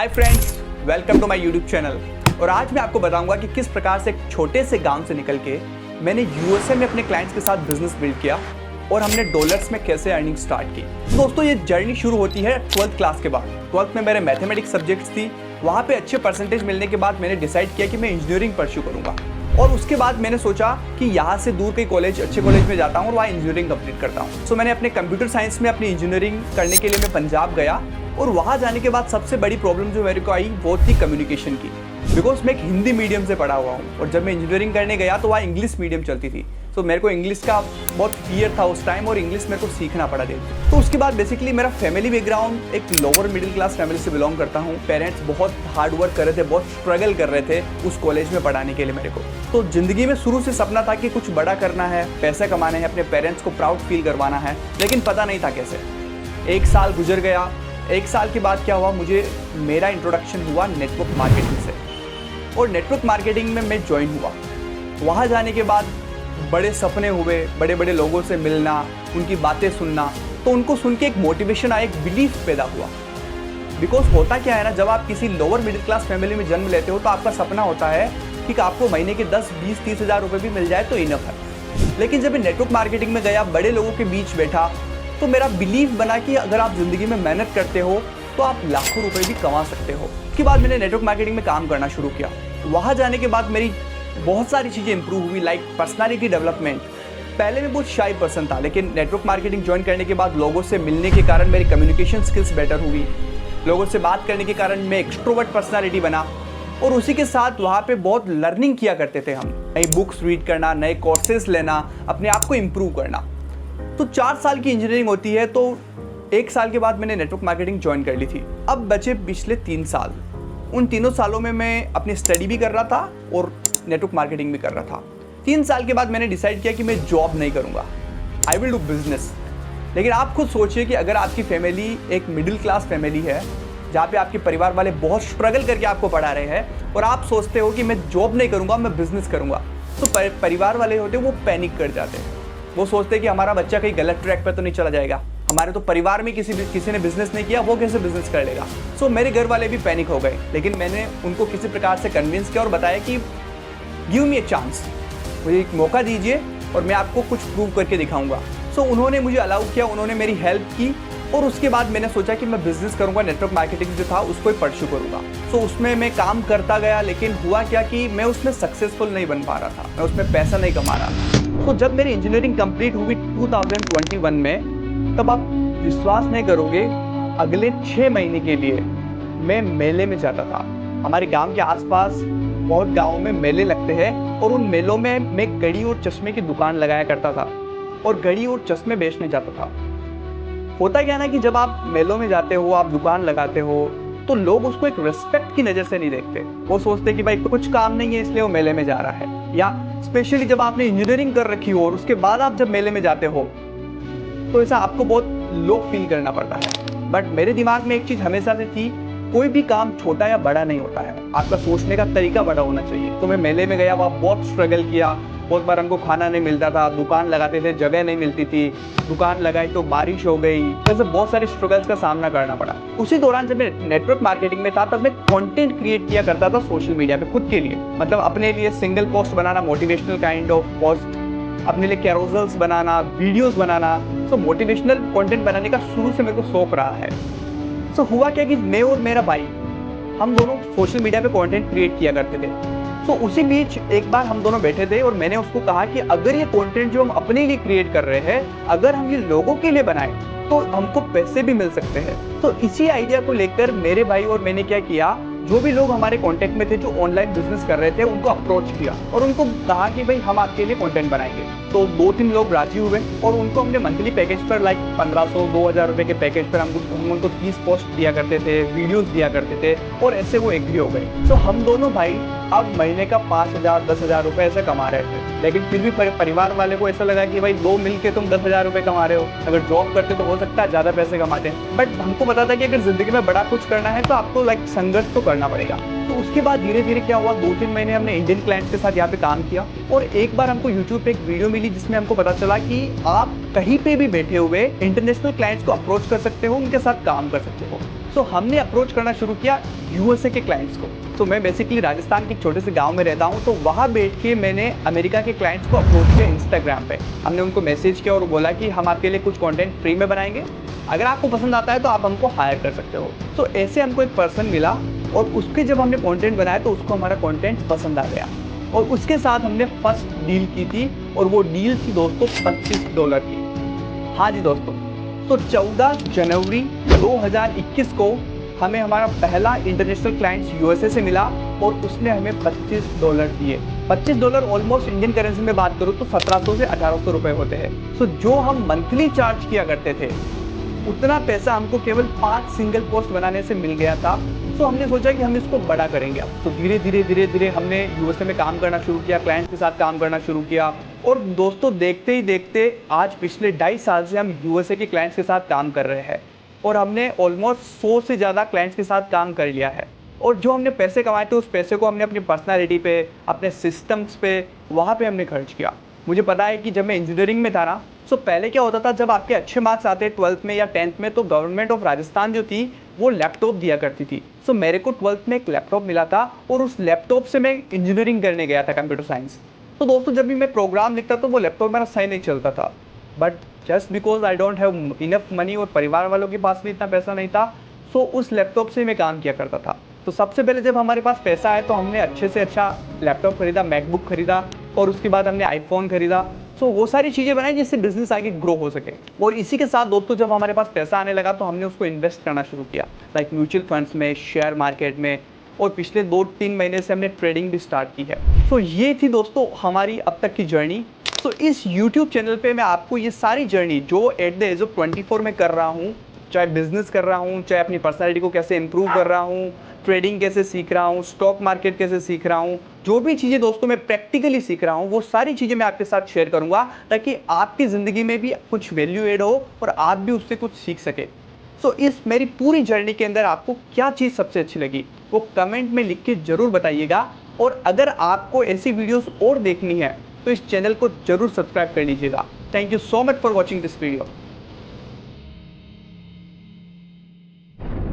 Hi friends, welcome to my YouTube channel. और आज मैं आपको बताऊंगा कि किस प्रकार से एक छोटे से गांव से निकल के मैंने यूएसए में अपने क्लाइंट्स के साथ बिजनेस बिल्ड किया और हमने डॉलर्स में कैसे अर्निंग स्टार्ट की। तो दोस्तों, ये जर्नी शुरू होती है 12th क्लास के बाद। 12th में मेरे मैथमेटिक्स सब्जेक्ट्स थी। वहाँ पे अच्छे परसेंटेज मिलने के बाद मैंने डिसाइड किया कि मैं इंजीनियरिंग परस्यू करूँगा। और उसके बाद मैंने सोचा कि यहाँ से दूर कई अच्छे कॉलेज में जाता हूँ और वहाँ इंजीनियरिंग कंप्लीट करता हूँ। सो मैंने अपने कंप्यूटर साइंस में अपनी इंजीनियरिंग करने के लिए मैं पंजाब गया। और वहाँ जाने के बाद सबसे बड़ी प्रॉब्लम जो मेरे को आई वो थी कम्युनिकेशन की, बिकॉज मैं एक हिंदी मीडियम से पढ़ा हुआ हूँ और जब मैं इंजीनियरिंग करने गया तो वहाँ इंग्लिश मीडियम चलती थी। तो मेरे को इंग्लिश का बहुत फियर था उस टाइम और इंग्लिश मेरे को सीखना पड़ा देख। तो उसके बाद बेसिकली मेरा फैमिली बैकग्राउंड एक लोअर मिडिल क्लास फैमिली से बिलोंग करता हूँ। पेरेंट्स बहुत हार्ड वर्क कर रहे थे, बहुत स्ट्रगल कर रहे थे उस कॉलेज में पढ़ाने के लिए मेरे को। तो ज़िंदगी में शुरू से सपना था कि कुछ बड़ा करना है, पैसे कमाने हैं, अपने पेरेंट्स को प्राउड फील करवाना है, लेकिन पता नहीं था कैसे। 1 साल गुजर गया। 1 साल के बाद क्या हुआ, मेरा इंट्रोडक्शन हुआ नेटवर्क मार्केटिंग से और नेटवर्क मार्केटिंग में मैं ज्वाइन हुआ। वहाँ जाने के बाद बड़े सपने हुए, बड़े बड़े लोगों से मिलना, उनकी बातें सुनना। तो उनको सुन के एक मोटिवेशन आया, एक बिलीफ पैदा हुआ। बिकॉज होता क्या है ना, जब आप किसी लोअर मिडिल क्लास फैमिली में जन्म लेते हो तो आपका सपना होता है कि आपको महीने के 10, 20, 30 हज़ार रुपये भी मिल जाए तो इनफ है। लेकिन जब मैं नेटवर्क मार्केटिंग में गया, बड़े लोगों के बीच बैठा, तो मेरा बिलीव बना कि अगर आप ज़िंदगी में मेहनत करते हो तो आप लाखों रुपए भी कमा सकते हो। उसके बाद मैंने नेटवर्क मार्केटिंग में काम करना शुरू किया। वहाँ जाने के बाद मेरी बहुत सारी चीज़ें इंप्रूव हुई, लाइक पर्सनालिटी डेवलपमेंट। पहले मैं बहुत शाई पर्सन था, लेकिन नेटवर्क मार्केटिंग ज्वाइन करने के बाद लोगों से मिलने के कारण मेरी कम्युनिकेशन स्किल्स बेटर हुई। लोगों से बात करने के कारण मैं एक्सट्रोवर्ट पर्सनालिटी बना। और उसी के साथ वहाँ पे बहुत लर्निंग किया करते थे हम, नई बुक्स रीड करना, नए कोर्सेज लेना, अपने आप को इम्प्रूव करना। तो 4 साल की इंजीनियरिंग होती है, तो 1 साल के बाद मैंने नेटवर्क मार्केटिंग ज्वाइन कर ली थी। अब बचे पिछले 3 साल। उन तीनों सालों में मैं अपनी स्टडी भी कर रहा था और नेटवर्क मार्केटिंग भी कर रहा था। 3 साल के बाद मैंने डिसाइड किया कि मैं जॉब नहीं करूँगा, आई विल डू बिजनेस। लेकिन आप खुद सोचिए कि अगर आपकी फैमिली एक मिडिल क्लास फैमिली है, जहाँ पे आपके परिवार वाले बहुत स्ट्रगल करके आपको पढ़ा रहे हैं और आप सोचते हो कि मैं जॉब नहीं करूँगा, मैं बिजनेस करूँगा, तो परिवार वाले होते हैं वो पैनिक कर जाते हैं। वो सोचते हैं कि हमारा बच्चा कहीं गलत ट्रैक पर तो नहीं चला जाएगा, हमारे तो परिवार में किसी ने बिजनेस नहीं किया, वो कैसे बिजनेस कर लेगा। सो मेरे घर वाले भी पैनिक हो गए, लेकिन मैंने उनको किसी प्रकार से कन्विंस किया और बताया कि गिव मी ए चांस, मुझे एक मौका दीजिए और मैं आपको कुछ प्रूव करके दिखाऊंगा। सो उन्होंने मुझे अलाउ किया, उन्होंने मेरी हेल्प की और उसके बाद मैंने सोचा कि मैं बिजनेस करूंगा, नेटवर्क मार्केटिंग जो था उसको ही परस्यू करूंगा। सो उसमें मैं काम करता गया, लेकिन हुआ क्या कि मैं उसमें सक्सेसफुल नहीं बन पा रहा था, मैं उसमें पैसा नहीं कमा रहा था। तो जब मेरी इंजीनियरिंग कंप्लीट हुई 2021 में, तब आप विश्वास नहीं करोगे, अगले 6 महीने के लिए मैं मेले में जाता था। हमारे गांव के आसपास बहुत गाँव में मेले लगते हैं और उन मेलों में मैं घड़ी और चश्मे की दुकान लगाया करता था और घड़ी और चश्मे बेचने जाता था। होता क्या ना कि जब आप मेलों में जाते हो, आप दुकान लगाते हो, तो लोग उसको एक रिस्पेक्ट की नज़र से नहीं देखते। वो सोचते कि भाई कुछ काम नहीं है इसलिए वो मेले में जा रहा है। या स्पेशली जब आपने इंजीनियरिंग कर रखी हो और उसके बाद आप जब मेले में जाते हो तो ऐसा आपको बहुत लो फील करना पड़ता है। बट मेरे दिमाग में एक चीज़ हमेशा से थी, कोई भी काम छोटा या बड़ा नहीं होता है, आपका सोचने का तरीका बड़ा होना चाहिए। तो मैं मेले में गया, वहाँ बहुत स्ट्रगल किया। बहुत बार हमको खाना नहीं मिलता था, दुकान लगाते थे, जगह नहीं मिलती थी, दुकान लगाई तो बारिश हो गई, ऐसे बहुत सारे स्ट्रगल्स का सामना करना पड़ा। उसी दौरान जब मैं नेटवर्क मार्केटिंग में था, तब मैं कंटेंट क्रिएट किया करता था सोशल मीडिया पे खुद के लिए। मतलब अपने लिए single post banana, motivational kind of post, अपने लिए कैरोसेल्स बनाना, वीडियोस बनाना। सो मोटिवेशनल कंटेंट बनाने का शुरू से मेरे को शौक रहा है। सो हुआ क्या कि मैं और मेरा भाई, हम दोनों सोशल मीडिया पे कंटेंट क्रिएट किया करते थे। तो उसी बीच एक बार हम दोनों बैठे थे और मैंने उसको कहा कि अगर ये कंटेंट जो हम अपने लिए क्रिएट कर रहे हैं, अगर हम ये लोगों के लिए बनाएं तो हमको पैसे भी मिल सकते हैं। तो इसी आइडिया को लेकर मेरे भाई और मैंने क्या किया, जो भी लोग हमारे कांटेक्ट में थे जो ऑनलाइन बिजनेस कर रहे थे, उनको अप्रोच किया और उनको कहा कि भाई हम आपके लिए कंटेंट बनाएंगे। तो 2-3 लोग राजी हुए और उनको हमने मंथली पैकेज पर लाइक 1500-2000 रुपए के पैकेज पर हम उनको 30 पोस्ट दिया करते थे, वीडियोस दिया करते थे और ऐसे वो एग्री हो गए। तो हम दोनों भाई अब महीने का 5,000-10,000 रुपए ऐसे कमा रहे थे। लेकिन फिर भी परिवार वाले को ऐसा लगा कि भाई 2 मिलके तुम 10,000 रुपए कमा रहे हो, अगर जॉब करते तो हो सकता है ज़्यादा पैसे कमाते। बट हमको पता था कि अगर जिंदगी में बड़ा कुछ करना है तो आपको लाइक संघर्ष तो करना पड़ेगा। तो उसके बाद धीरे धीरे क्या हुआ, 2-3 महीने हमने इंडियन क्लाइंट्स के साथ यहाँ पे काम किया और एक बार हमको यूट्यूब पे एक वीडियो मिली जिसमें हमको पता चला कि आप कहीं पे भी बैठे हुए इंटरनेशनल क्लाइंट्स को अप्रोच कर सकते हो, उनके साथ काम कर सकते हो। सो हमने अप्रोच करना शुरू किया यूएसए के क्लाइंट्स को। तो मैं बेसिकली राजस्थान के एक छोटे से गांव में रहता हूं, तो वहां बैठ के मैंने अमेरिका के क्लाइंट्स को अप्रोच किया इंस्टाग्राम पे। हमने उनको मैसेज किया और बोला कि हम आपके लिए कुछ कंटेंट फ्री में बनाएंगे, अगर आपको पसंद आता है तो आप हमको हायर कर सकते हो। तो ऐसे हमको एक पर्सन मिला और उसके जब हमने कंटेंट बनाया तो उसको हमारा कंटेंट पसंद आ गया और उसके साथ हमने फर्स्ट डील की थी और वो डील थी दोस्तों $25 की। हाँ जी दोस्तों, तो 14 जनवरी 2021 को हमें हमारा पहला इंटरनेशनल क्लाइंट्स यूएसए से मिला और उसने हमें $25 दिए। $25 ऑलमोस्ट इंडियन करेंसी में बात करूँ तो 1700 से 1800 रुपए होते हैं। सो जो हम मंथली चार्ज किया करते थे उतना पैसा हमको केवल 5 सिंगल पोस्ट बनाने से मिल गया था। सो हमने सोचा कि हम इसको बड़ा करेंगे अब। तो धीरे धीरे हमने यूएसए में काम करना शुरू किया, क्लाइंट्स के साथ काम करना शुरू किया और दोस्तों देखते ही देखते आज पिछले 2.5 साल से हम यूएसए के क्लाइंट्स के साथ काम कर रहे हैं और हमने ऑलमोस्ट 100 से ज़्यादा क्लाइंट्स के साथ काम कर लिया है। और जो हमने पैसे कमाए थे उस पैसे को हमने अपनी पर्सनैलिटी पे, अपने सिस्टम्स पे, वहाँ पे हमने खर्च किया। मुझे पता है कि जब मैं इंजीनियरिंग में था ना, सो पहले क्या होता था, जब आपके अच्छे मार्क्स आते 12th में या 10th में तो गवर्नमेंट ऑफ राजस्थान जो थी वो लैपटॉप दिया करती थी। सो मेरे को 12th में एक लैपटॉप मिला था और उस लैपटॉप से मैं इंजीनियरिंग करने गया था, कंप्यूटर साइंस। तो दोस्तों जब भी मैं प्रोग्राम लिखता तो वो लैपटॉप मेरा सही नहीं चलता था, but just because I don't have enough money और परिवार वालों के पास भी इतना पैसा नहीं था, सो उस लैपटॉप से मैं काम किया करता था। तो सबसे पहले जब हमारे पास पैसा आया तो हमने अच्छे से अच्छा लैपटॉप खरीदा, मैकबुक खरीदा और उसके बाद हमने आईफोन खरीदा। सो वो सारी चीज़ें बनाई जिससे बिजनेस आगे ग्रो हो सके। और इसी के साथ दोस्तों जब हमारे पास पैसा आने लगा तो हमने उसको इन्वेस्ट करना शुरू किया, लाइक म्यूचुअल फंड्स में, शेयर मार्केट में, और पिछले 2-3 महीने से हमने ट्रेडिंग भी स्टार्ट की है। सो ये थी दोस्तों हमारी अब तक की जर्नी। तो इस YouTube चैनल पे मैं आपको ये सारी जर्नी जो एट द एज ऑफ 24 में कर रहा हूँ, चाहे बिजनेस कर रहा हूँ, चाहे अपनी पर्सनैलिटी को कैसे इंप्रूव कर रहा हूँ, ट्रेडिंग कैसे सीख रहा हूँ, स्टॉक मार्केट कैसे सीख रहा हूँ, जो भी चीज़ें दोस्तों मैं प्रैक्टिकली सीख रहा हूँ वो सारी चीज़ें मैं आपके साथ शेयर करूँगा ताकि आपकी ज़िंदगी में भी कुछ वैल्यू एड हो और आप भी उससे कुछ सीख सके। सो इस मेरी पूरी जर्नी के अंदर आपको क्या चीज़ सबसे अच्छी लगी वो कमेंट में लिख के ज़रूर बताइएगा। और अगर आपको ऐसी वीडियोस और देखनी है तो इस चैनल को ज़रूर सब्सक्राइब कर लीजिएगा। Thank you so much for watching this video.